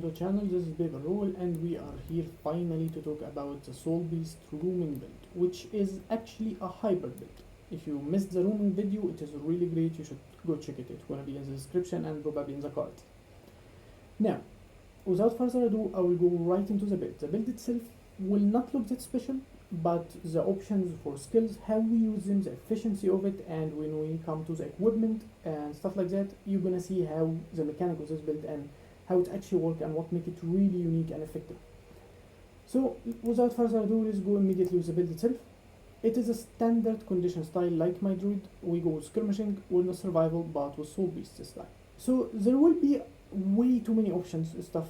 the channel. This is Paper Roll, and we are here finally to talk about the Soul Beast roaming build, which is actually a hybrid build. If you missed the roaming video, it is really great. You should go check it. It's gonna be in the description and probably in the card. Now, without further ado, I will go right into the build. The build itself will not look that special, but the options for skills, how we use them, the efficiency of it, and when we come to the equipment and stuff like that, you're gonna see how the mechanic of this build and how it actually works and what make it really unique and effective. So without further ado, let's go immediately with the build itself. It is a standard condition style like my druid. We go with skirmishing, wilderness survival, but with soul beast this time. So there will be way too many options, stuff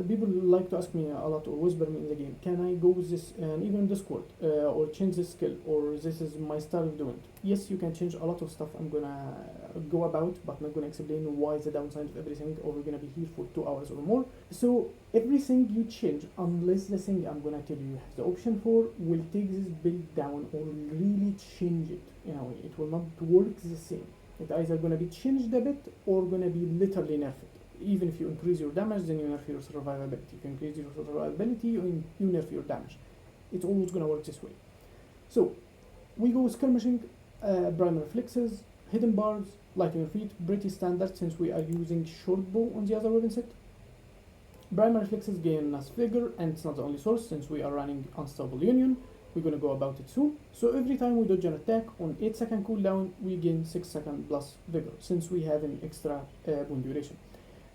people like to ask me a lot or whisper me in the game, can I go with this, and even Discord, or change this skill, or this is my style of doing it. Yes, you can change a lot of stuff I'm gonna go about, but I'm not gonna explain why the downside of everything, or we're gonna be here for 2 hours or more. So everything you change, unless the thing I'm gonna tell you have the option for, will take this build down or really change it in a way. It will not work the same. It's either gonna be changed a bit or gonna be literally nerfed. Even if you increase your damage, then you nerf your survivability. If you increase your survivability, you nerf your damage. It's always gonna work this way. So we go skirmishing, primary reflexes, hidden barbs, light on your feet, pretty standard since we are using short bow on the other weapon set. Primary reflexes gain us vigor, and it's not the only source since we are running unstoppable union. We're gonna go about it soon. So every time we dodge an attack on 8-second cooldown, we gain 6-second plus vigor since we have an extra wound duration.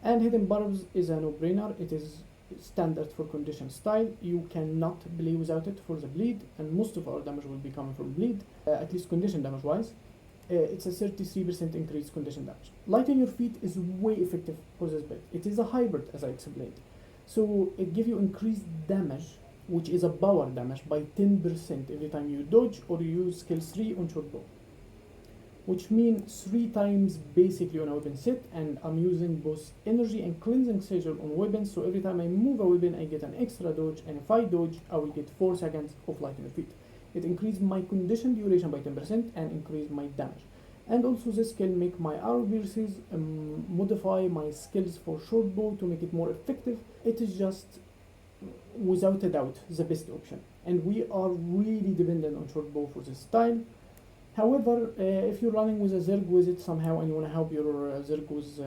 And hidden barbs is a no-brainer. It is standard for condition style. You cannot play without it for the bleed, and most of our damage will be coming from bleed, at least condition damage wise. It's a 33% increased condition damage. Light on your feet is way effective for this build. It is a hybrid, as I explained. So it gives you increased damage, which is a power damage, by 10% every time you dodge or you use skill 3 on short bow, which means 3 times basically on a weapon set, and I'm using both energy and cleansing sigil on weapons, so every time I move a weapon I get an extra dodge, and if I dodge I will get 4 seconds of light on your feet. It increased my condition duration by 10% and increased my damage. And also this can make my arrow pierces, modify my skills for short bow to make it more effective. It is just without a doubt the best option, and we are really dependent on short bow for this style. However, if you're running with a Zerg with it somehow and you want to help your Zerg with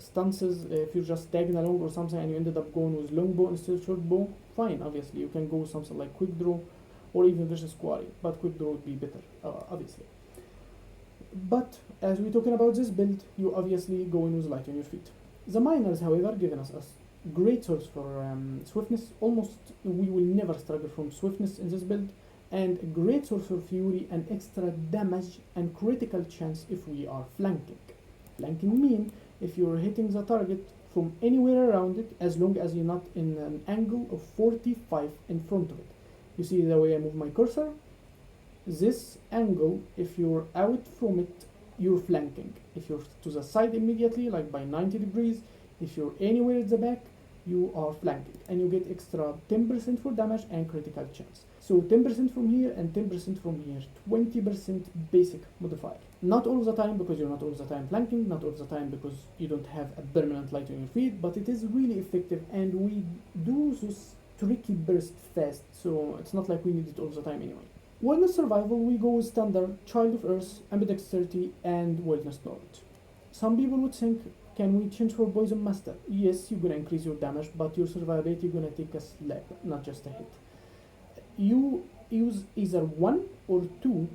stances, if you're just tagging along or something and you ended up going with longbow instead of short bow, fine, obviously you can go with something like quick draw or even versus quarry, but quick draw would be better, obviously. But as we're talking about this build, you obviously going with light on your feet. The miners, however, given us a great source for swiftness. Almost we will never struggle from swiftness in this build, and a great source for fury and extra damage and critical chance if we are flanking. Flanking mean if you're hitting the target from anywhere around it, as long as you're not in an angle of 45 in front of it. You see the way I move my cursor? This angle, if you're out from it, you're flanking. If you're to the side immediately, like by 90 degrees, if you're anywhere at the back, you are flanking, and you get extra 10% for damage and critical chance. So 10% from here and 10% from here, 20% basic modifier. Not all the time, because you're not all the time flanking, not all the time because you don't have a permanent light on your feet, but it is really effective, and we do this tricky burst fast, so it's not like we need it all the time anyway. Wilderness survival, we go with standard, Child of Earth, ambidexterity, and wilderness knowledge. Some people would think, can we change for Poison Master? Yes, you're gonna increase your damage, but your survivability gonna take a slap, not just a hit. You use either 1 or 2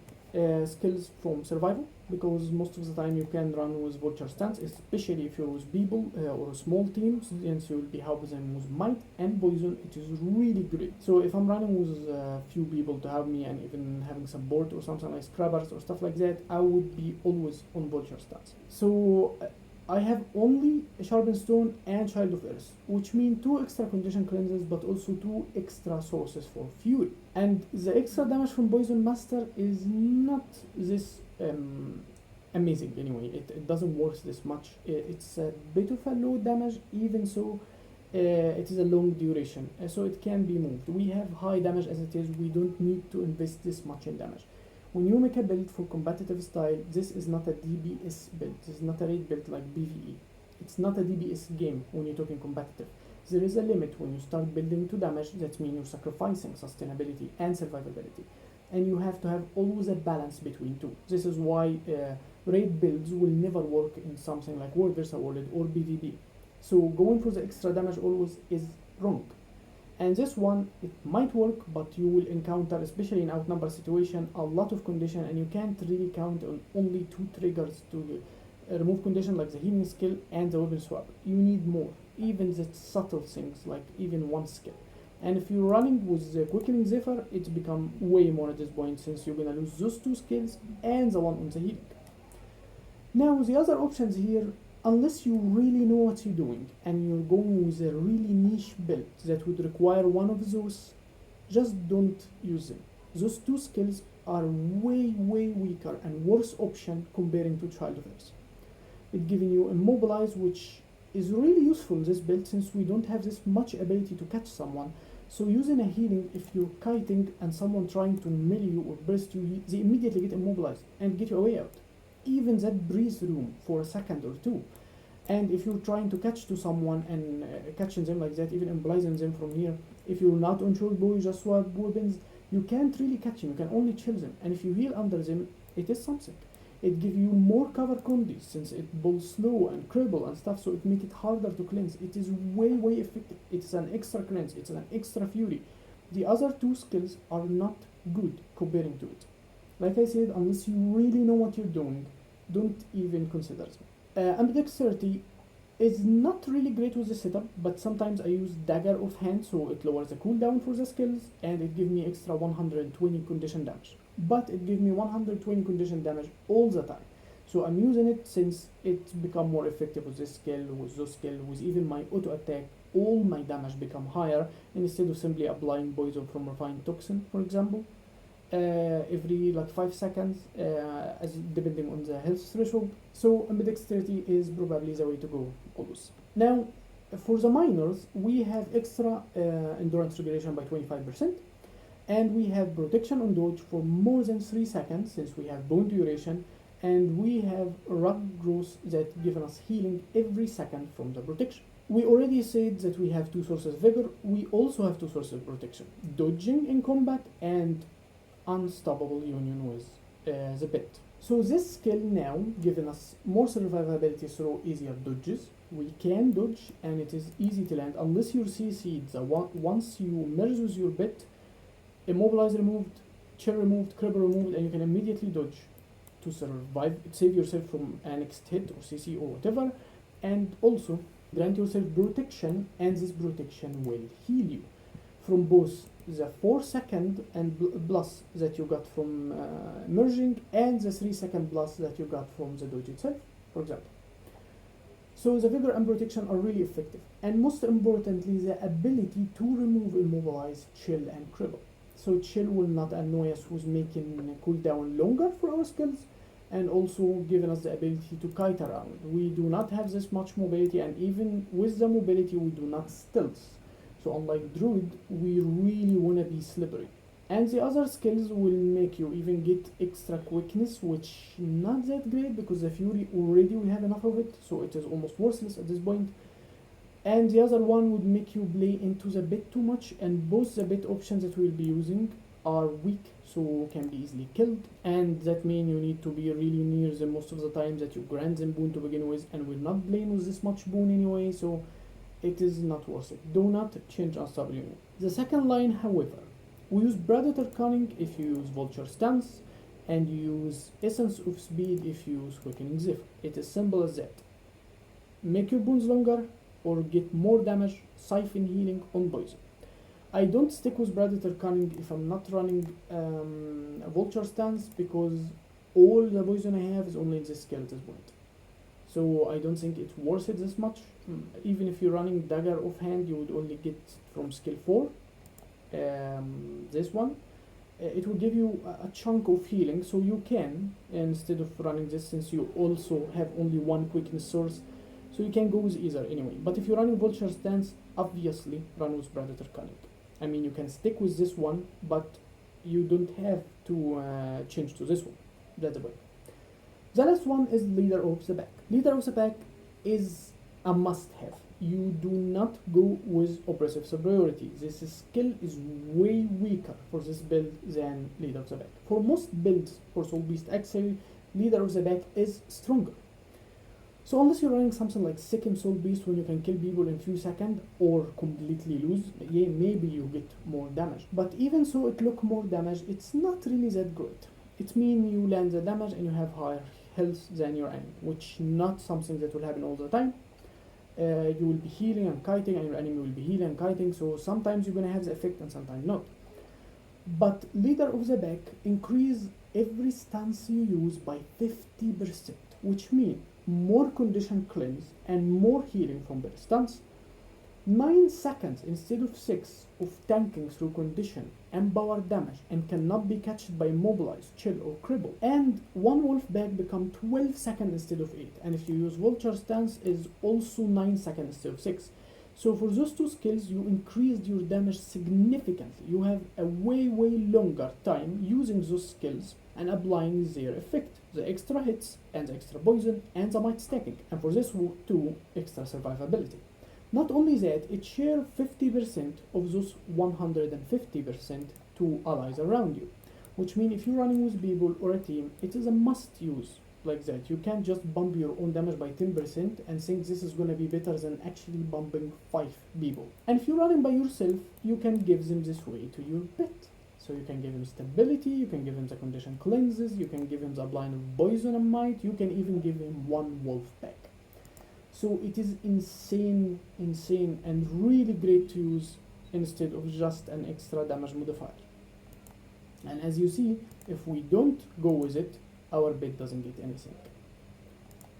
skills from survival, because most of the time you can run with vulture stance, especially if you're with people or small teams, since you'll be helping them with might and poison. It is really great. So if I'm running with a few people to help me and even having support or something like scrubbers or stuff like that, I would be always on vulture stance. So I have only a Sharpened Stone and Child of Earth, which mean 2 extra condition cleanses, but also 2 extra sources for fury. And the extra damage from Poison Master is not this amazing anyway. It doesn't work this much. It's a bit of a low damage, even so it is a long duration, so it can be moved. We have high damage as it is. We don't need to invest this much in damage. When you make a build for competitive style, this is not a DPS build. This is not a raid build like PvE. It's not a DPS game when you're talking competitive. There is a limit when you start building to damage. That means you're sacrificing sustainability and survivability, and you have to have always a balance between two. This is why raid builds will never work in something like World vs. World or PvP. So going for the extra damage always is wrong. And this one, it might work, but you will encounter, especially in outnumber situation, a lot of condition, and you can't really count on only 2 triggers to remove condition like the healing skill and the weapon swap. You need more, even the subtle things like even one skill. And if you're running with the quickening zephyr, it's become way more at this point, since you're gonna lose those 2 skills and the one on the healing. Now the other options here, unless you really know what you're doing and you're going with a really niche build that would require one of those, just don't use them. Those 2 skills are way weaker and worse option comparing to Child of Earth. It's giving you immobilize, which is really useful in this build since we don't have this much ability to catch someone. So using a healing, if you're kiting and someone trying to melee you or burst you, they immediately get immobilized and get you away out. Even that breathe room for a second or 2. And if you're trying to catch to someone and catching them like that, even immobilizing them from here, if you're not on short bow, you just swap weapons, you can't really catch them, you can only chill them. And if you heal under them, it is something. It gives you more cover combos since it pulls slow and cripple and stuff, so it makes it harder to cleanse. It is way effective. It's an extra cleanse, it's an extra fury. The other 2 skills are not good comparing to it. Like I said, unless you really know what you're doing, don't even consider them. Ambidexterity is not really great with the setup, but sometimes I use dagger offhand, so it lowers the cooldown for the skills and it gives me extra 120 condition damage. But it gives me 120 condition damage all the time. So I'm using it since it's become more effective with this skill, with those skill, with even my auto attack, all my damage become higher instead of simply applying poison from refined toxin, for example. Every like 5 seconds, as depending on the health threshold. So ambidexterity is probably the way to go always. Now, for the minors, we have extra endurance regulation by 25%, and we have protection on dodge for more than 3 seconds since we have bone duration, and we have rug growth that gives us healing every second from the protection. We already said that we have 2 sources of vigor. We also have 2 sources of protection: dodging in combat and unstoppable union with the pit. So this skill now giving us more survivability through easier dodges. We can dodge and it is easy to land unless you see seeds. Once you merge with your pit, immobilize removed, chill removed, cripple removed, and you can immediately dodge to survive, save yourself from a next hit or CC or whatever, and also grant yourself protection, and this protection will heal you from both the 4 second and plus that you got from merging and the 3 second plus that you got from the dodge itself, for example. So the vigor and protection are really effective, and most importantly the ability to remove, immobilize, chill and cripple. So chill will not annoy us with making cooldown longer for our skills, and also giving us the ability to kite around. We do not have this much mobility, and even with the mobility we do not stealth. So unlike Druid, we really want to be slippery. And the other skills will make you even get extra quickness, which not that great because the Fury already we have enough of it, so it is almost worthless at this point. And the other one would make you play into the bit too much, and both the bit options that we'll be using are weak, so can be easily killed, and that means you need to be really near them most of the time that you grant them boon to begin with, and we're not playing with this much boon anyway, so it is not worth it. Do not change unstoppable union. The second line, however, we use Predator Cunning if you use Vulture Stance, and you use Essence of Speed if you use Quickening Zephyr. It is simple as that. Make your boons longer or get more damage, siphon healing on poison. I don't stick with Predator Cunning if I'm not running Vulture Stance because all the poison I have is only in this skill at this point. So I don't think it's worth it this much. Even if you're running Dagger offhand, you would only get from skill 4. This one. It will give you a chunk of healing, so you can, instead of running this, since you also have only one quickness source, so you can go with either anyway. But if you're running Vulture Stance, obviously run with Predator Cunning. I mean, you can stick with this one, but you don't have to change to this one. That's the way. The last one is Leader of the Pack. Leader of the Pack is a must-have. You do not go with oppressive superiority. This skill is way weaker for this build than Leader of the Pack. For most builds for Soul Beast actually, Leader of the Pack is stronger. So unless you're running something like second Soul Beast when you can kill people in few seconds or completely lose, yeah, maybe you get more damage. But even so it look more damage, it's not really that great. It means you land the damage and you have higher health than your enemy, which not something that will happen all the time. You will be healing and kiting and your enemy will be healing and kiting, so sometimes you're gonna have the effect and sometimes not. But Leader of the Pack increase every stance you use by 50%, which means more condition cleanse and more healing from per stance, 9 seconds instead of 6 of tanking through condition and power damage and cannot be catched by mobilize, chill or cripple, and one wolf bag become 12 seconds instead of 8, and if you use vulture stance is also 9 seconds instead of 6. So for those two skills you increased your damage significantly. You have a way longer time using those skills and applying their effect, the extra hits and the extra poison and the might stacking, and for this too extra survivability. Not only that, it shares 50% of those 150% to allies around you, which means if you're running with people or a team, it is a must use like that. You can't just bump your own damage by 10% and think this is going to be better than actually bumping 5 people. And if you're running by yourself, you can give them this way to your pet. So you can give him stability, you can give him the condition cleanses, you can give him the blind of poison and might, you can even give him one wolf pack. So it is insane and really great to use instead of just an extra damage modifier. And as you see, if we don't go with it, our bed doesn't get anything.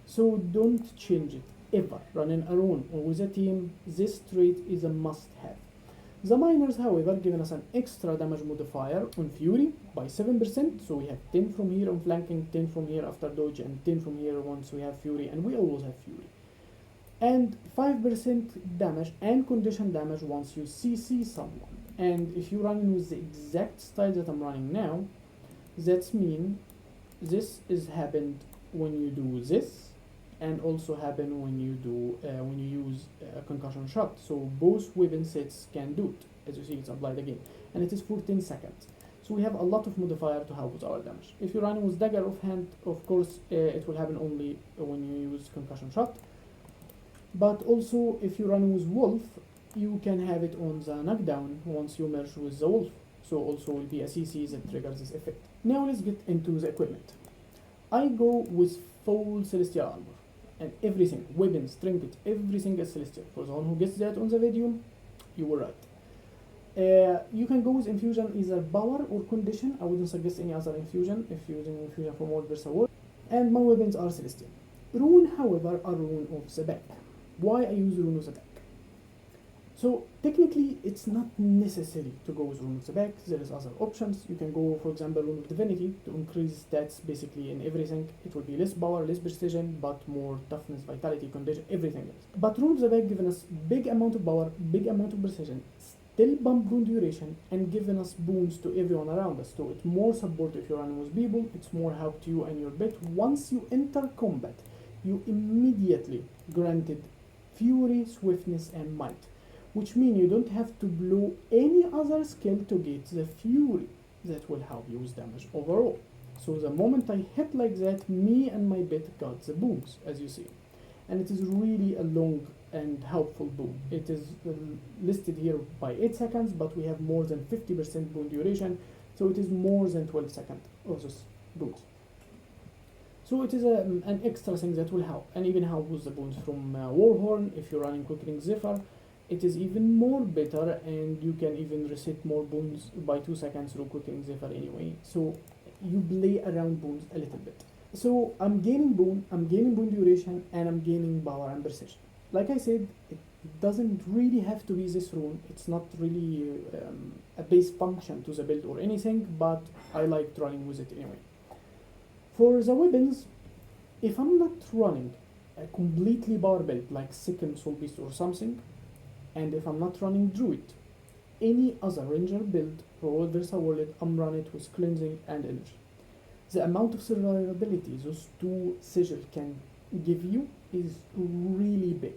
So don't change it ever. Running alone or with a team, this trait is a must-have. The miners, however, given us an extra damage modifier on Fury by 7%, so we have 10 from here on flanking, 10 from here after dodge, and 10 from here once we have Fury, and we always have Fury. And 5% damage and condition damage once you CC someone. And if you're running with the exact style that I'm running now, that means this is happened when you do this, and also happen when you do when you use a concussion shot. So both weapon sets can do it. As you see, it's applied again, and it is for 10 seconds. So we have a lot of modifier to help with our damage. If you're running with dagger offhand, of course, it will happen only when you use concussion shot. But also, if you're running with wolf, you can have it on the knockdown once you merge with the wolf. So also will be a CC that triggers this effect. Now let's get into the equipment. I go with full celestial armor. And everything, weapons, trinkets, everything is celestial. For the one who gets that on the video, you were right. You can go with infusion either power or condition. I wouldn't suggest any other infusion if you're using infusion for more versatile. And my weapons are celestial. Rune, however, are rune of the back. Why I use rune of the back? So technically it's not necessary to go with rune of the back. There is other options. You can go, for example, rune of divinity to increase stats basically in everything. It will be less power, less precision, but more toughness, vitality, condition, everything else. But rune of the back given us big amount of power, big amount of precision, still bump boon duration, and giving us boons to everyone around us. So it's more support if you're running with people, it's more help to you and your bit. Once you enter combat, you immediately granted fury, swiftness, and might, which means you don't have to blow any other skill to get the fury that will help you with damage overall. So the moment I hit like that, me and my bit got the boons, as you see. And it is really a long and helpful boon. It is listed here by 8 seconds, but we have more than 50% boon duration, so it is more than 12 seconds of those boons. So it is an extra thing that will help, and even help with the boons from Warhorn. If you're running Quickling Zephyr, it is even more better, and you can even reset more boons by 2 seconds through Quickling Zephyr anyway. So you play around boons a little bit. So I'm gaining boon duration, and I'm gaining power and precision. Like I said, it doesn't really have to be this rune. It's not really a base function to the build or anything, but I like running with it anyway. For the weapons, if I'm not running a completely power build like second Soul Beast or something, and if I'm not running Druid, any other ranger build for World vs. World, I'm running it with cleansing and energy. The amount of survivability those two sigils can give you is really big.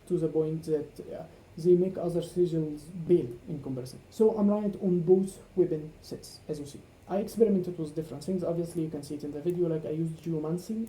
to the point that they make other sigils pale in comparison. So I'm running it on both weapon sets, as you see. I experimented with different things. Obviously, you can see it in the video. Like I used geomancy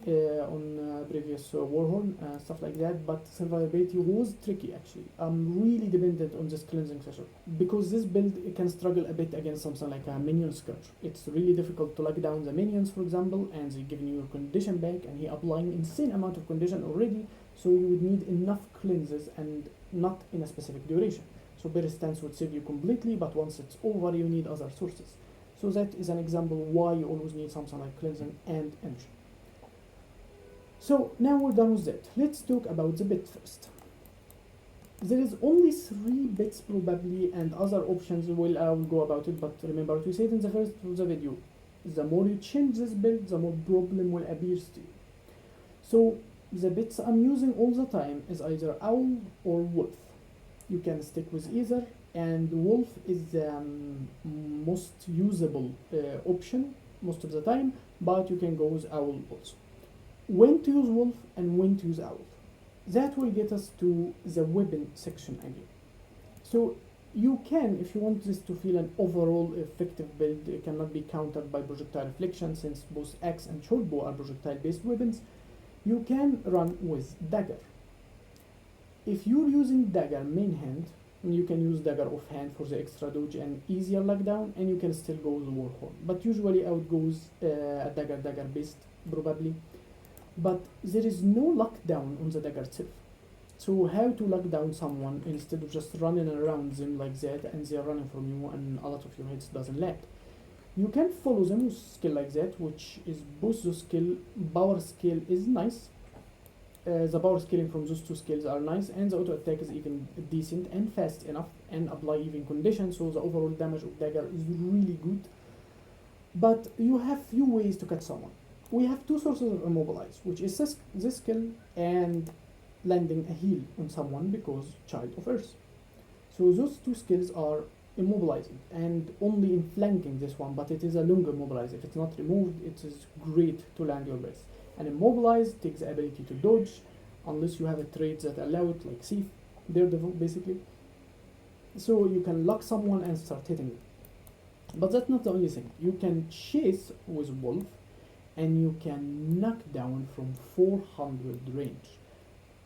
on previous warhorn, stuff like that. But survivability was tricky actually. I'm really dependent on this cleansing session because this build can struggle a bit against something like a minion skirmish. It's really difficult to lock down the minions, for example, and they giving you your condition back, and he applying insane amount of condition already. So you would need enough cleanses and not in a specific duration. So better stance would save you completely, but once it's over, you need other sources. So that is an example why you always need something like cleansing and energy. So now we're done with that. Let's talk about the bit first. There is only 3 bits probably, and other options I will go about it, but remember what we said in the first of the video. The more you change this build, the more problem will appear to you. So the bits I'm using all the time is either owl or wolf. You can stick with either, and wolf is the most usable option most of the time, but you can go with owl also. When to use wolf and when to use owl. That will get us to the weapon section again. So you can, if you want this to feel an overall effective build, it cannot be countered by projectile reflection since both axe and short bow are projectile based weapons, you can run with dagger. If you're using dagger main hand, you can use dagger offhand for the extra dodge and easier lockdown, and you can still go with warhorn. But usually I would go with a dagger based probably. But there is no lockdown on the dagger itself. So how to lock down someone instead of just running around them like that and they're running from you and a lot of your hits doesn't land? You can follow them with skill like that, which is both the skill, power skill is nice. The power scaling from those 2 skills are nice, and the auto attack is even decent and fast enough and apply even condition, so the overall damage of dagger is really good. But you have few ways to catch someone. We have 2 sources of immobilize, which is this skill and landing a heal on someone because Child of Earth. So those 2 skills are immobilizing and only in flanking this one, but it is a longer immobilize. If it's not removed, it is great to land your breath. And immobilize takes the ability to dodge unless you have a trait that allow it, like Thief, Daredevil basically. So you can lock someone and start hitting them. But that's not the only thing. You can chase with wolf and you can knock down from 400 range.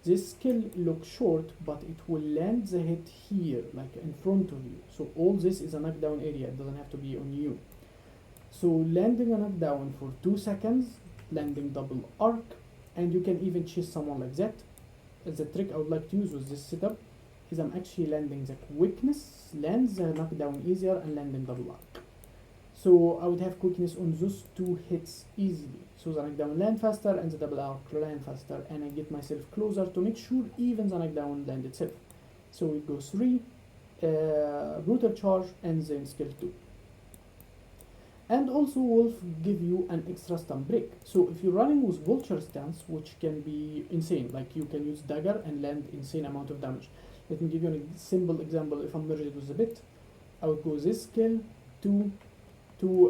This skill looks short, but it will land the hit here, like in front of you. So all this is a knockdown area, it doesn't have to be on you. So landing a knockdown for 2 seconds, landing double arc, and you can even chase someone like that. The trick I would like to use with this setup is I'm actually landing the quickness, lands the knockdown easier, and landing double arc. So I would have quickness on those 2 hits easily. So the knockdown land faster and the double arc land faster, and I get myself closer to make sure even the knockdown land itself. So it goes 3, brutal charge, and then skill 2. And also wolf give you an extra stun break. So if you're running with vulture stance, which can be insane, like you can use dagger and land insane amount of damage. Let me give you a simple example. If I'm merged with a bit, I would go this skill, 2,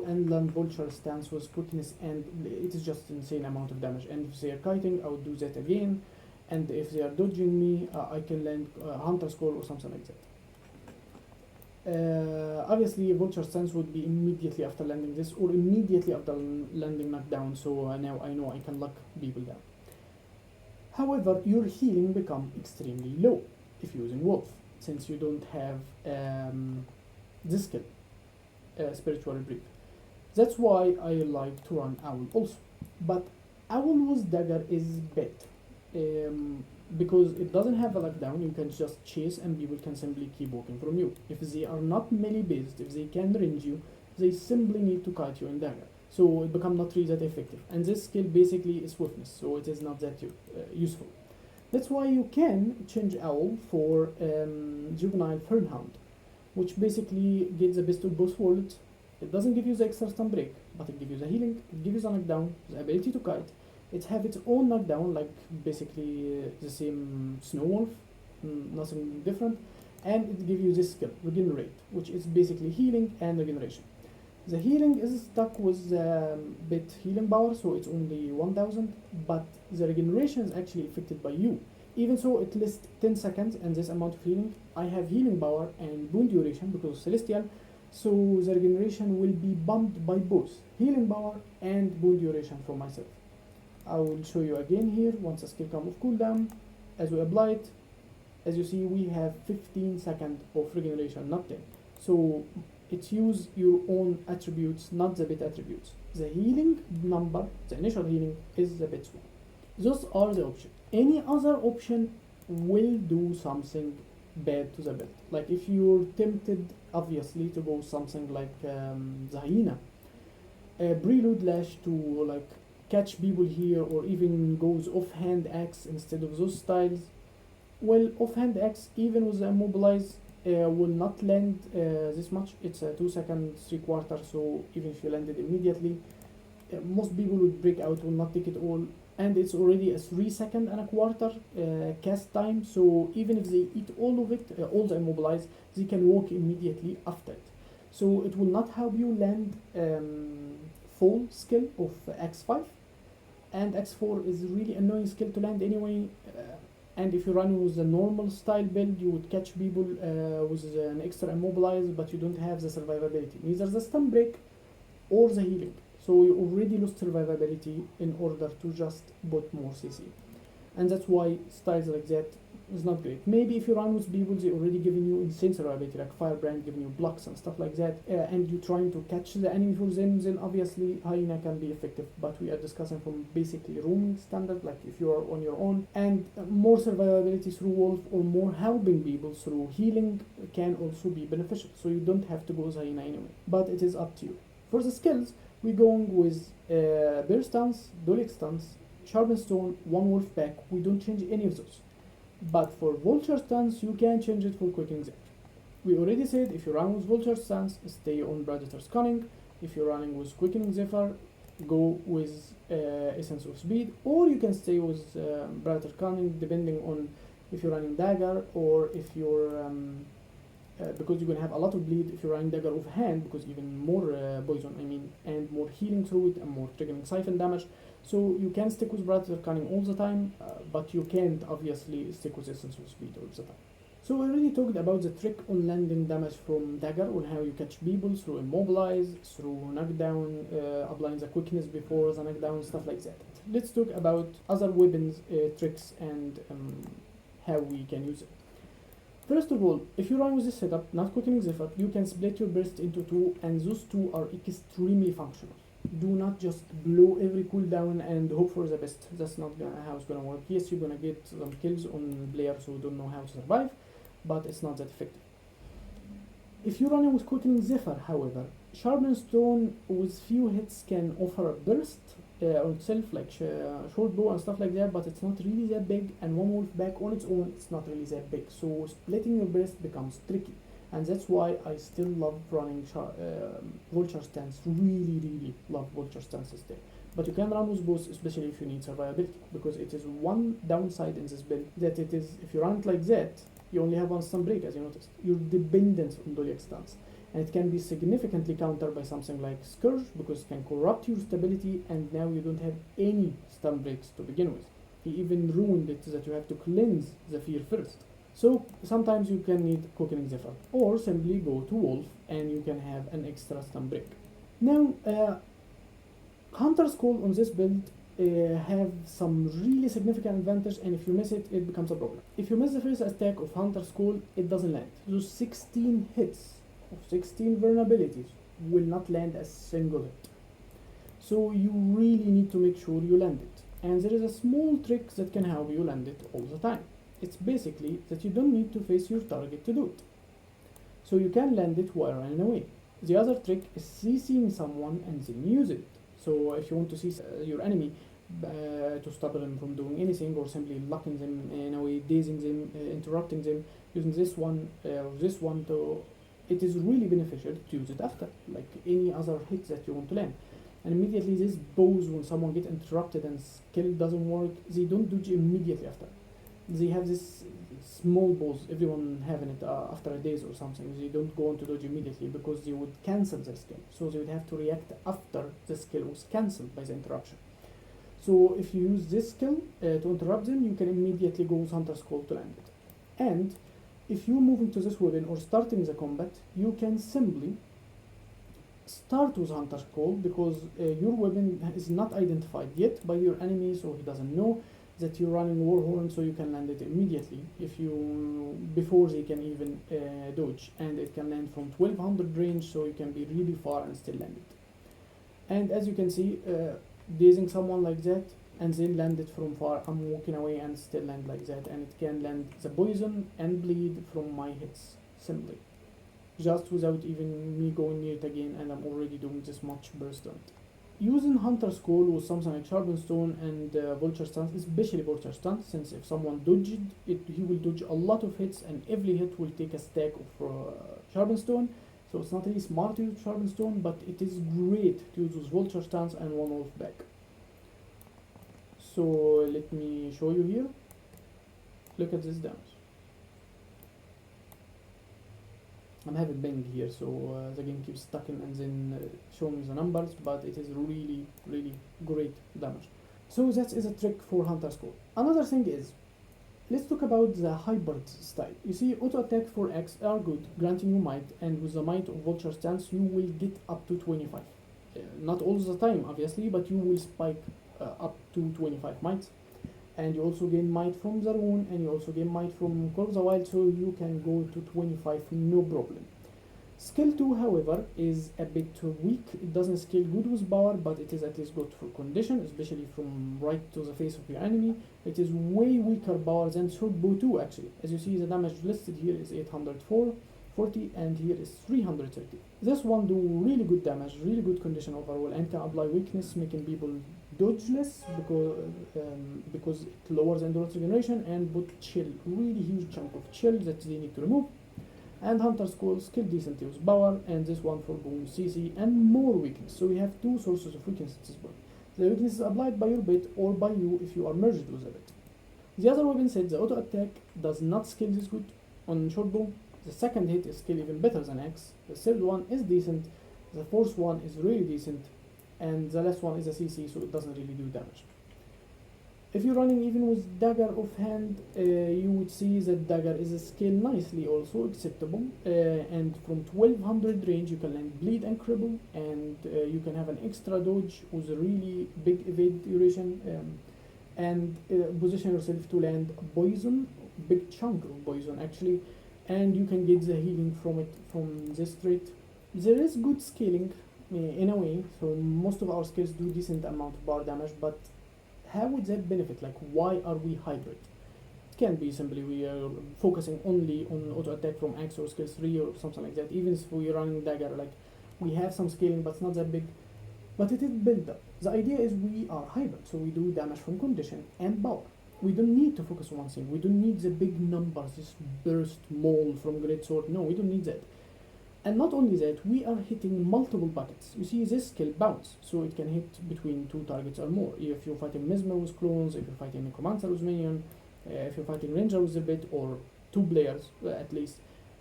and land vulture stance with quickness, and it is just insane amount of damage. And if they are kiting, I would do that again. And if they are dodging me, I can land hunter score or something like that. Obviously vulture stance would be immediately after landing this or immediately after landing knockdown, so now I know I can lock people down. However, your healing become extremely low if you're using wolf, since you don't have this skill, spiritual reprieve. That's why I like to run owl also, but owl with dagger is better. Because it doesn't have a lockdown, you can just chase and people can simply keep walking from you. If they are not melee based, if they can range you, they simply need to kite you in dagger. So it becomes not really that effective. And this skill basically is swiftness, so it is not that useful. That's why you can change owl for juvenile fernhound, which basically gets the best of both worlds. It doesn't give you the extra stun break, but it gives you the healing, it gives you the knockdown, the ability to kite. It have its own knockdown, like basically the same snow wolf, nothing different, and it gives you this skill, regenerate, which is basically healing and regeneration. The healing is stuck with the bit healing power, so it's only 1000, but the regeneration is actually affected by you. Even so, it lists 10 seconds and this amount of healing. I have healing power and boon duration because of Celestial, so the regeneration will be bumped by both healing power and boon duration for myself. I will show you again here once a skill comes off cooldown. As we apply it, as you see, we have 15 seconds of regeneration, not 10. So it's use your own attributes, not the bit attributes. The healing number, the initial healing, is the bits one. Those are the options. Any other option will do something bad to the build. Like if you're tempted, obviously, to go something like the hyena, prelude lash to like catch people here, or even goes offhand axe instead of those styles. Well, offhand axe, even with the immobilize, will not land this much. It's a 2 seconds, 3/4, so even if you land it immediately, most people would break out, will not take it all. And it's already a 3 second and a quarter cast time, so even if they eat all of it, all the immobilize, they can walk immediately after it. So it will not help you land full skill of X5, and X4 is really annoying skill to land anyway. And if you run with the normal style build, you would catch people with an extra immobilize, but you don't have the survivability, neither the stun break or the healing. So you already lost survivability in order to just put more CC. And that's why styles like that is not great. Maybe if you run with people, they already giving you insane survivability, like Firebrand giving you blocks and stuff like that, and you're trying to catch the enemy for them, then obviously Hyena can be effective. But we are discussing from basically roaming standard, like if you are on your own, and more survivability through Wolf or more helping people through healing can also be beneficial. So you don't have to go with Hyena anyway, but it is up to you. For the skills, we're going with Bear Stance, Dolic Stance, Sharpened Stone, One Wolf Pack. We don't change any of those. But for Vulture Stance, you can change it for Quickening Zephyr. We already said if you run with Vulture Stance, stay on Predator's Cunning. If you're running with Quickening Zephyr, go with Essence of Speed, or you can stay with Predator Cunning depending on if you're running Dagger or if you're because you're gonna have a lot of bleed if you're running Dagger offhand, because even more poison, and more healing through it and more triggering siphon damage. So you can stick with Predator Cunning all the time, but you can't obviously stick with Essence of Speed all the time. So we already talked about the trick on landing damage from Dagger, on how you catch people through Immobilize, through knockdown, applying the quickness before the knockdown, stuff like that. Let's talk about other weapons, tricks, and how we can use it. First of all, if you run with this setup, not Quickening Zephyr, you can split your burst into two, and those two are extremely functional. Do not just blow every cooldown and hope for the best. That's not how it's gonna work. Yes, you're gonna get some kills on players who don't know how to survive, but it's not that effective. If you're running with Quickening Zephyr, however, Sharpened Stone with few hits can offer a burst on itself, like short bow and stuff like that, but it's not really that big, and One Wolf Back on its own, it's not really that big, so splitting your burst becomes tricky. And that's why I still love running Vulture Stance. Really love Vulture Stances there. But you can run with both, especially if you need survivability, because it is one downside in this build, that it is, if you run it like that, you only have one stun break, as you noticed. You're dependent on Dolic Stance. And it can be significantly countered by something like Scourge, because it can corrupt your stability, and now you don't have any stun breaks to begin with. He even ruined it so that you have to cleanse the fear first. So sometimes you can need Quickening Zephyr, or simply go to Wolf and you can have an extra stun break. Now, Hunter's Call on this build have some really significant advantage, and if you miss it, it becomes a problem. If you miss the first attack of Hunter's Call, it doesn't land. Those 16 hits of 16 vulnerabilities will not land a single hit. So you really need to make sure you land it. And there is a small trick that can help you land it all the time. It's basically that you don't need to face your target to do it. So you can land it while running away. The other trick is CCing someone and then use it. So if you want to see your enemy to stop them from doing anything, or simply locking them in a way, dazing them, interrupting them, using this one to, it is really beneficial to use it after, like any other hit that you want to land. And immediately this bows, when someone gets interrupted and skill doesn't work, they don't dodge immediately after. They have this small bows, everyone having it after a days or something. They don't go on to dodge immediately because they would cancel their skill. So they would have to react after the skill was cancelled by the interruption. So if you use this skill to interrupt them, you can immediately go with Hunter's Call to land it. And if you're moving to this weapon or starting the combat, you can simply start with Hunter's Call because your weapon is not identified yet by your enemy, so he doesn't know that you're running Warhorn, so you can land it immediately before they can even dodge, and it can land from 1200 range, so you can be really far and still land it. And as you can see, dazing someone like that and then land it from far, I'm walking away and still land like that, and it can land the poison and bleed from my hits simply, just without even me going near it again, and I'm already doing this much burst on it. Using Hunter's Call with something like Sharpened Stone and Vulture Stance, especially Vulture Stance, since if someone dodged it, he will dodge a lot of hits, and every hit will take a stack of Sharpened Stone. So it's not really smart to use Sharpened Stone, but it is great to use with Vulture Stance and One Wolf Back. So let me show you here. Look at this damage. I'm having bang here, so the game keeps stuck in and then showing me the numbers, but it is really, really great damage. So that is a trick for Hunter's Call. Another thing is, let's talk about the hybrid style. You see, auto attack for X are good, granting you might, and with the might of Vulture Stance, you will get up to 25. Not all the time, obviously, but you will spike up to 25 might. And you also gain might from the rune, and you also gain might from Call of the Wild, so you can go to 25 no problem. Skill 2, however, is a bit weak. It doesn't scale good with power, but it is at least good for condition, especially from right to the face of your enemy. It is way weaker power than Short Bow 2 actually. As you see, the damage listed here is 840, and here is 330. This one do really good damage, really good condition overall, and can apply weakness, making people dodgeless because it lowers endurance regeneration, and put chill, really huge chunk of chill that they need to remove. And Hunter's Call, skill decent use power, and this one for boom CC and more weakness. So we have two sources of weakness at this point. The weakness is applied by your bit or by you if you are merged with a bit. The other weapon said the auto attack does not scale this good on short bow. The second hit is scale even better than X. The third one is decent. The fourth one is really decent. And the last one is a CC, so it doesn't really do damage. If you're running even with dagger offhand, you would see that dagger is a scale nicely also acceptable, and from 1200 range you can land bleed and cripple, and you can have an extra dodge with a really big evade duration, and position yourself to land poison, big chunk of poison actually, and you can get the healing from it from this trait. There is good scaling in a way, so most of our skills do decent amount of bar damage, but how would that benefit? Like, why are we hybrid? It can be simply we are focusing only on auto attack from X or skill 3 or something like that. Even if we're running dagger, like we have some scaling, but it's not that big. But it is built up. The idea is we are hybrid, so we do damage from condition and power. We don't need to focus on one thing. We don't need the big numbers, this burst maul from great sword. No, we don't need that. And not only that, we are hitting multiple buckets. You see this skill bounce, so it can hit between 2 targets or more. If you're fighting Mesmer with clones, if you're fighting Necromancer with minion, if you're fighting Ranger with a bit, or 2 players at least,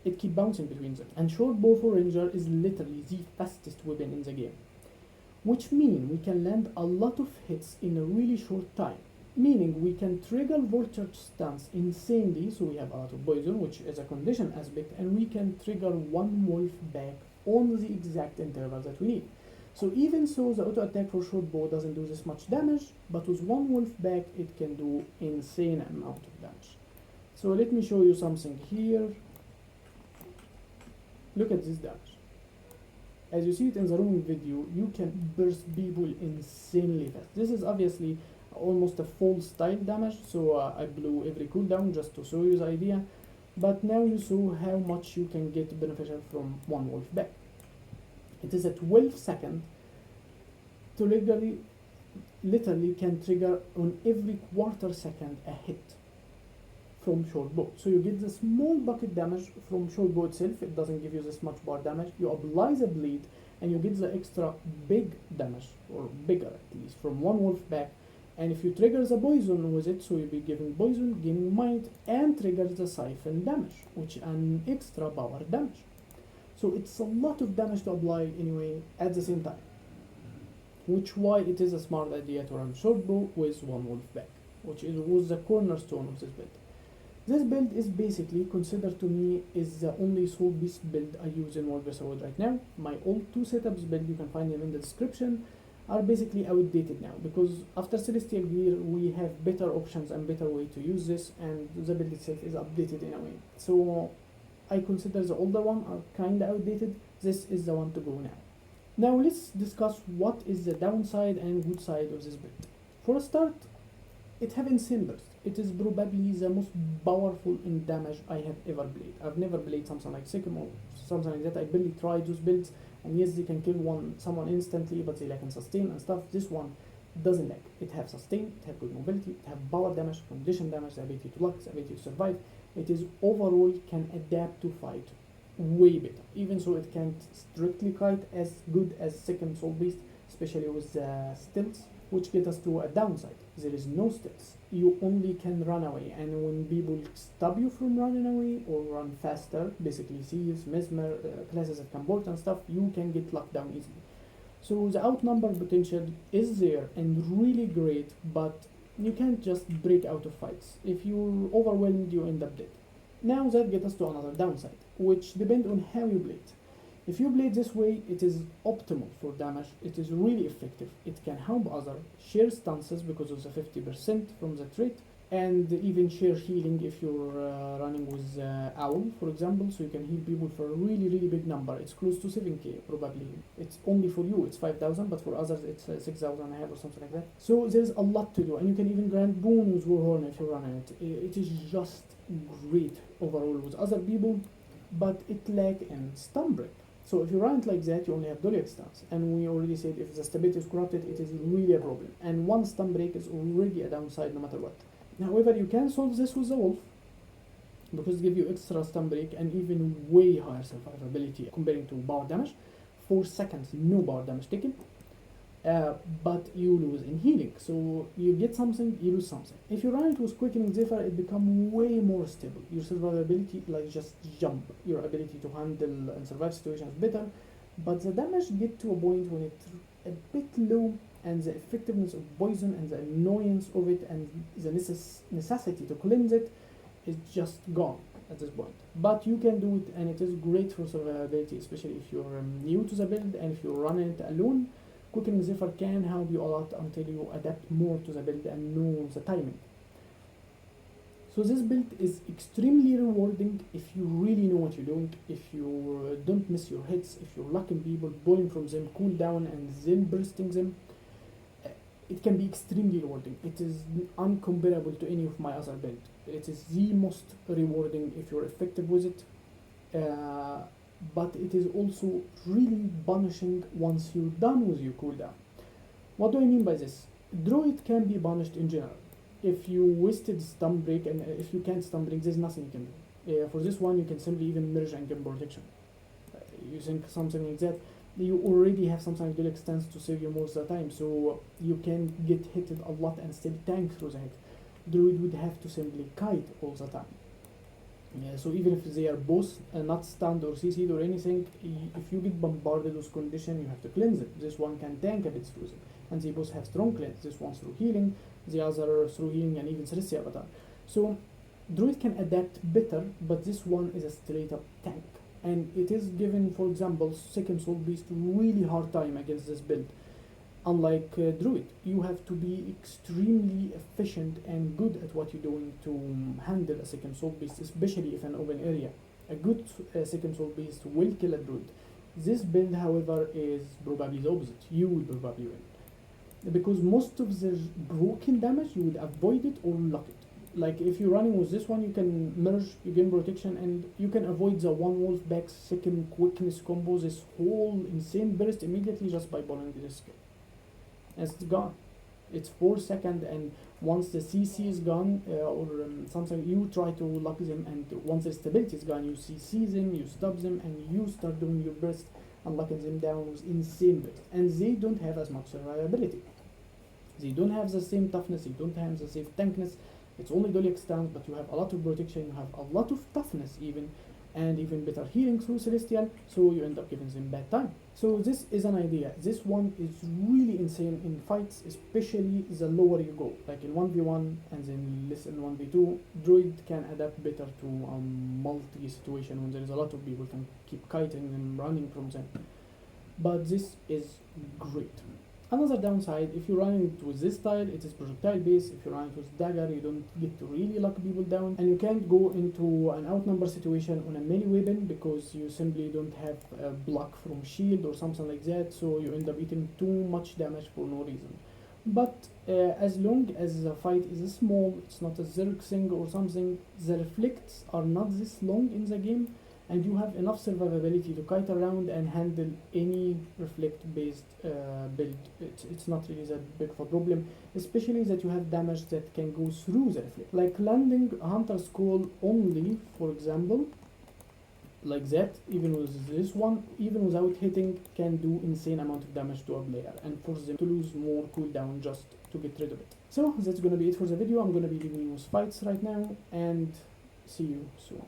it keeps bouncing between them. And short bow for Ranger is literally the fastest weapon in the game, which means we can land a lot of hits in a really short time. Meaning we can trigger Vulture Stance insanely, so we have a lot of poison, which is a condition aspect, and we can trigger One Wolf Back on the exact interval that we need. So even so, the auto attack for short bow doesn't do this much damage, but with One Wolf Back it can do insane amount of damage. So let me show you something here. Look at this damage. As you see it in the roaming video, you can burst people insanely fast. This is obviously almost a full style damage, so I blew every cooldown just to show you the idea, but now you saw how much you can get beneficial from One Wolf Back. It is a 12 second to literally can trigger on every quarter second a hit from short bow. So you get the small bucket damage from short bow itself. It doesn't give you this much bar damage. You apply the bleed and you get the extra big damage, or bigger at least, from One Wolf Back. And if you trigger the poison with it, so you'll be giving poison, gaining might, and triggers the siphon damage, which is an extra power damage. So it's a lot of damage to apply anyway at the same time. which why it is a smart idea to run short bow with one wolf back, which was the cornerstone of this build. This build is basically considered to me is the only soul beast build I use in World vs. World right now. My old two setups build, you can find them in the description, are basically outdated now because after Celestial Gear we have better options and better way to use this, and the build itself is updated in a way. So I consider the older one are kinda outdated. This is the one to go now. Now let's discuss what is the downside and good side of this build. For a start, it have insane burst. It is probably the most powerful in damage I have ever played. I've never played something like Sikkim or something like that. I barely tried those builds, and yes, they can kill someone instantly, but they lack in sustain and stuff. This one doesn't lack. It have sustain, it have good mobility, it have power damage, condition damage, the ability to luck, the ability to survive. It is overall can adapt to fight way better. Even so, it can't strictly kite as good as second soul beast, especially with the stilts, which get us to a downside. There is no stilts. You only can run away, and when people stop you from running away or run faster, basically thieves, mesmer, classes that can bolt and stuff, you can get locked down easily. So the outnumber potential is there and really great, but you can't just break out of fights. If you're overwhelmed, you end up dead. Now that gets us to another downside, which depends on how you play it. If you play it this way, it is optimal for damage, it is really effective, it can help other, share stances because of the 50% from the trait, and even share healing if you're running with Owl, for example, so you can heal people for a really big number. It's close to 7k probably. It's only for you, it's 5,000, but for others it's 6,000 and a half or something like that. So there's a lot to do, and you can even grant boon with Warhorn if you're running it. It is just great overall with other people, but it lacks in stun break. So if you run it like that, you only have Doliac stance, and we already said if the stability is corrupted, it is really a problem, and one stun break is already a downside no matter what. However, you can solve this with the wolf, because it gives you extra stun break and even way higher survivability comparing to power damage. 4 seconds, no power damage taken, but you lose in healing. So you get something, you lose something. If you run it with quickening zephyr, it becomes way more stable. Your survivability like just jump. Your ability to handle and survive situations better, but the damage get to a point when it's a bit low, and the effectiveness of poison and the annoyance of it and the necessity to cleanse it is just gone at this point. But you can do it, and it is great for survivability, especially if you're new to the build and if you're running it alone. Quickening Zephyr can help you a lot until you adapt more to the build and know the timing. So this build is extremely rewarding if you really know what you're doing, if you don't miss your hits, if you're locking people, pulling from them, cool down and then bursting them. It can be extremely rewarding. It is uncomparable to any of my other builds. It is the most rewarding if you're effective with it, but it is also really punishing once you're done with your cooldown. What do I mean by this? Druid can be punished in general. If you wasted stun break, and if you can't stun break, there's nothing you can do. For this one, you can simply even merge and get protection. You think something like that, you already have something like Dolic stance to save you most of the time, so you can get hit a lot and still tank through the hit. Druid would have to simply kite all the time. So even if they are both not stunned or CC'd or anything, if you get bombarded with condition, you have to cleanse it. This one can tank a bit through them, and they both have strong cleanse. This one through healing, the other through healing and even Celestia Avatar. So Druid can adapt better, but this one is a straight up tank. And it is given, for example, second soul beast really hard time against this build. Unlike Druid, you have to be extremely efficient and good at what you're doing to handle a second soul beast, especially if an open area. A good second soul beast will kill a Druid. This build, however, is probably the opposite. You will probably win, because most of the broken damage you would avoid it or lock it. Like if you're running with this one, you can merge, you gain protection, and you can avoid the one wolf back second quickness combo, this whole insane burst immediately just by pulling this skill. It's gone. It's 4 seconds, and once the CC is gone, or something, you try to lock them, and once the stability is gone, you CC them, you stop them, and you start doing your burst and locking them down with insane burst. And they don't have as much survivability. They don't have the same toughness, they don't have the same tankness. It's only Dolic stance, but you have a lot of protection, you have a lot of toughness even, and even better healing through Celestial, so you end up giving them bad time. So this is an idea. This one is really insane in fights, especially the lower you go, like in 1v1 and then less in 1v2. Druid can adapt better to multi-situation when there is a lot of people, can keep kiting them, running from them. But this is great. Another downside, if you're running it with this style, it is projectile based. If you're running it with dagger, you don't get to really lock people down, and you can't go into an outnumber situation on a melee weapon because you simply don't have a block from shield or something like that, so you end up eating too much damage for no reason. But as long as the fight is small, it's not a Zerg thing or something, the reflects are not this long in the game, and you have enough survivability to kite around and handle any reflect-based build. It's not really that big of a problem, especially that you have damage that can go through the reflect. Like landing a Hunter's Call only, for example, like that, even with this one, even without hitting, can do insane amount of damage to a player and force them to lose more cooldown just to get rid of it. So that's gonna be it for the video. I'm gonna be leaving you with fights right now, and see you soon.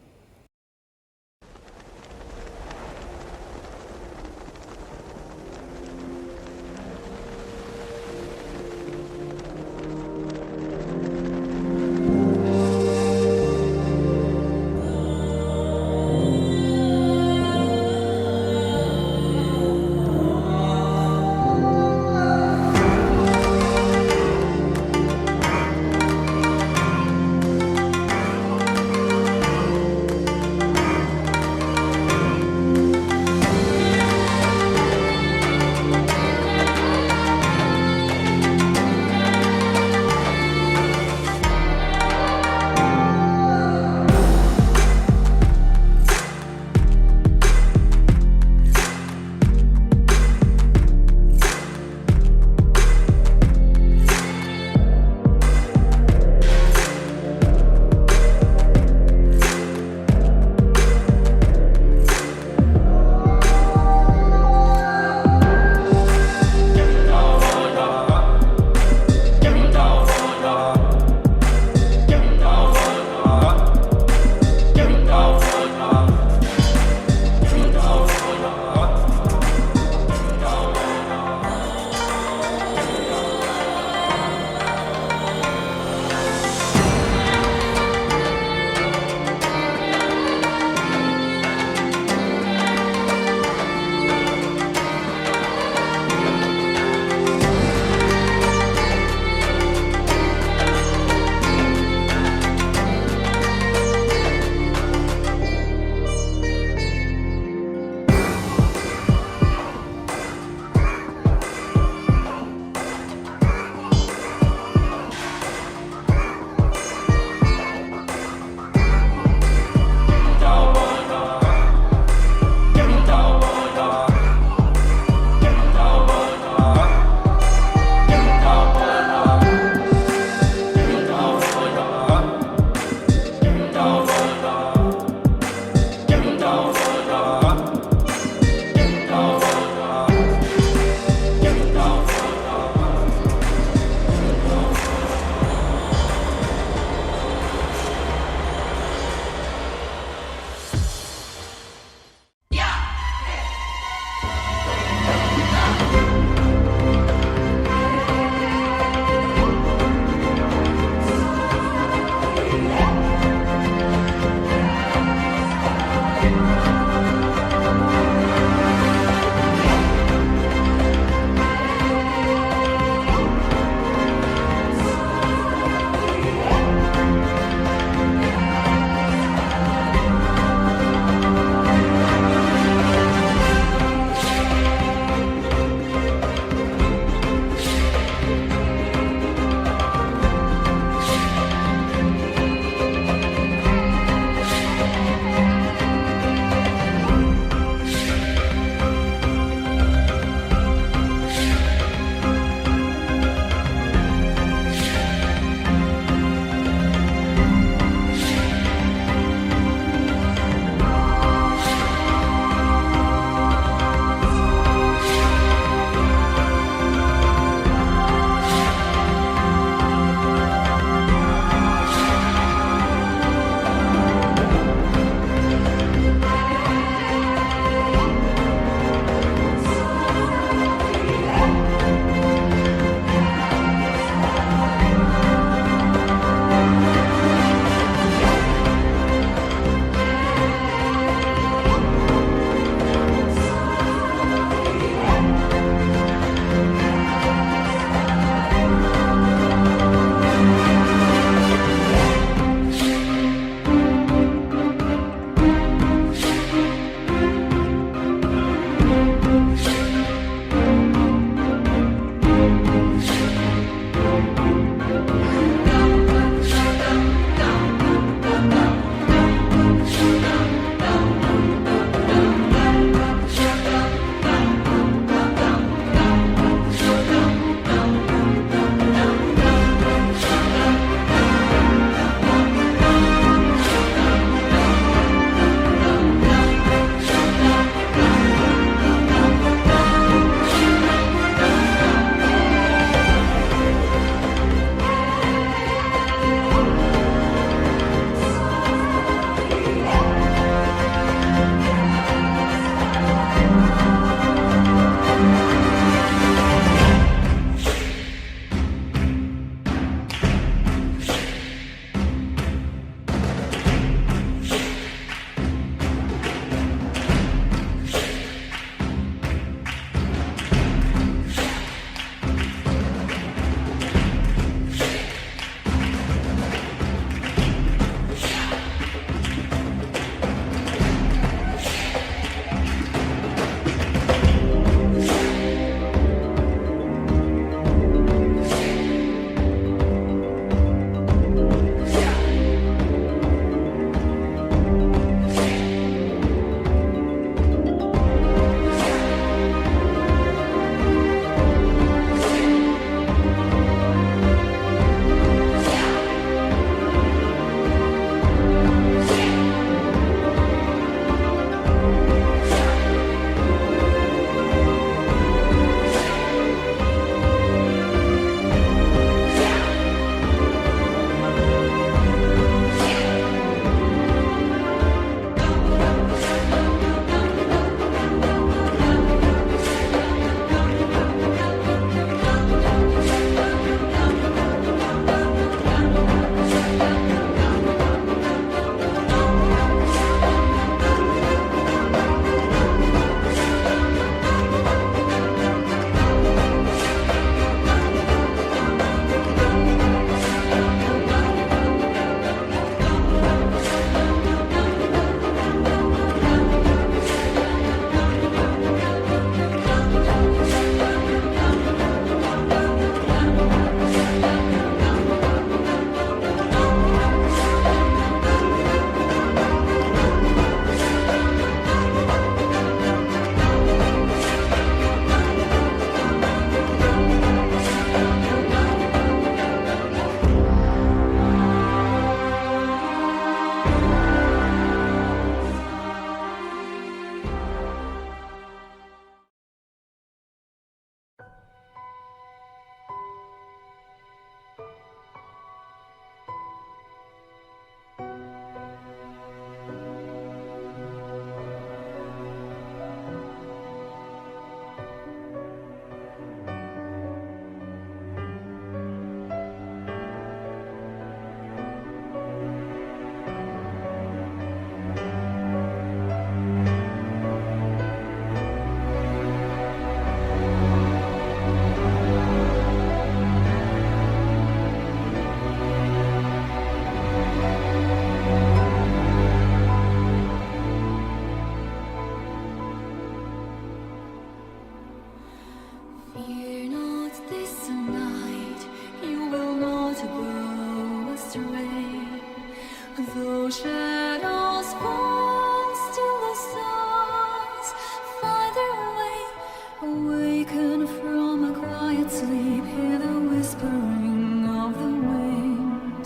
Awaken from a quiet sleep, hear the whispering of the wind.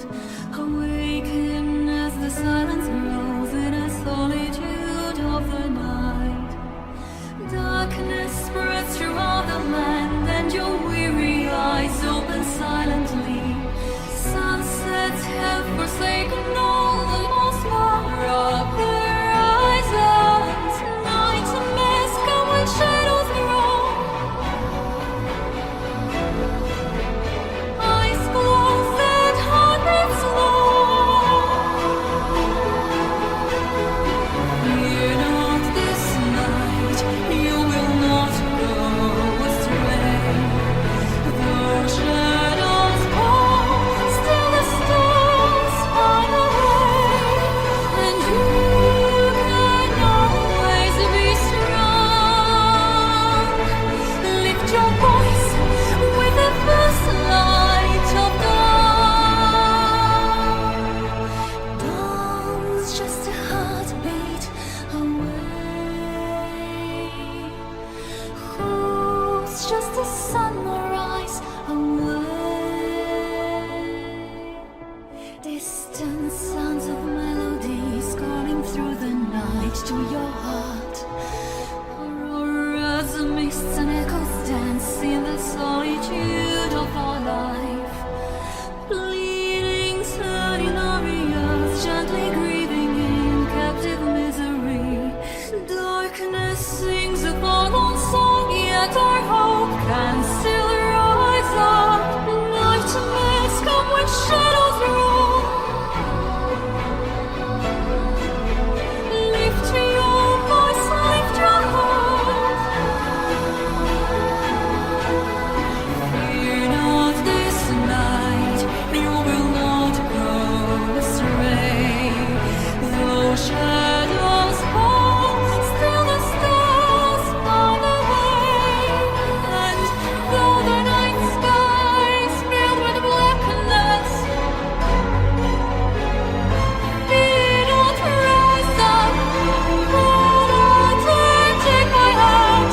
Awaken as the silence grows in a solitude of the night. Darkness spreads throughout the land and your weary eyes open silently. Sunsets have forsaken all the most far of the horizons. Nightmares come when shadows grow. Eyes closed and heartbeats slow. Fear not this night, you will not go astray. Though shadows fall, still the stars find a way. And you can always be strong. Lift your voice with the first light of dawn. Dawn's just a heartbeat away. Who's just a sunrise away. Distant sounds of melodies calling through the night to your heart. Auroras, mists and echoes dance in the solitude of our life. Bleeding turning arias, gently grieving in captive misery. Darkness sings a forlorn song, yet our hope can still rise up. Nightmares come when shadows roll. Lift your voice, lift your heart. Fear not this night, you will not go astray. Though shadows fall, still the stars find a way. And though the night sky is filled with blackness, fear not, rise up. Hold on and take my hand.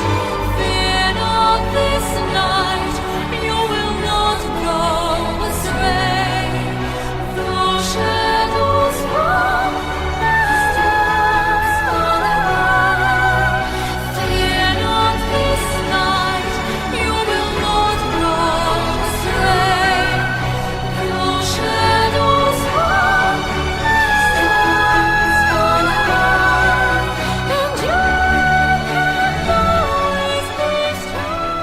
Fear not this night, you will not go astray. Though shadows fall, stars on the way. Fear not this night, you will not go astray. Though shadows fall, stars on the way. And you can always be strong.